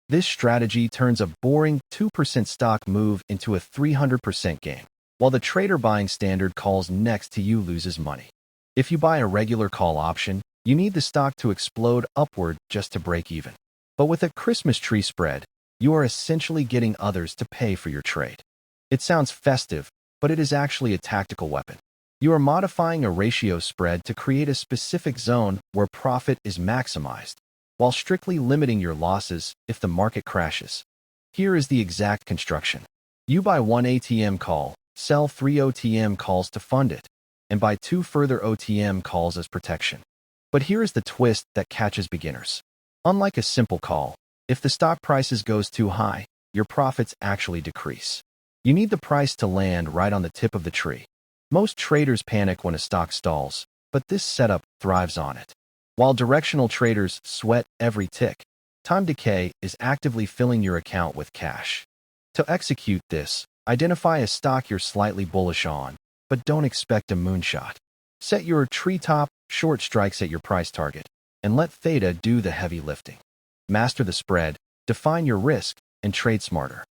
This strategy turns a boring 2% stock move into a 300% gain, while the trader buying standard calls next to you loses money. If you buy a regular call option, you need the stock to explode upward just to break even. But with a Christmas tree spread, you are essentially getting others to pay for your trade. It sounds festive, but it is actually a tactical weapon. You are modifying a ratio spread to create a specific zone where profit is maximized, while strictly limiting your losses if the market crashes. Here is the exact construction. You buy one ATM call, sell 3 OTM calls to fund it, and buy 2 further OTM calls as protection. But here is the twist that catches beginners. Unlike a simple call, if the stock prices goes too high, your profits actually decrease. You need the price to land right on the tip of the tree. Most traders panic when a stock stalls, but this setup thrives on it. While directional traders sweat every tick, time decay is actively filling your account with cash. To execute this, identify a stock you're slightly bullish on, but don't expect a moonshot. Set your treetop short strikes at your price target, and let Theta do the heavy lifting. Master the spread, define your risk, and trade smarter.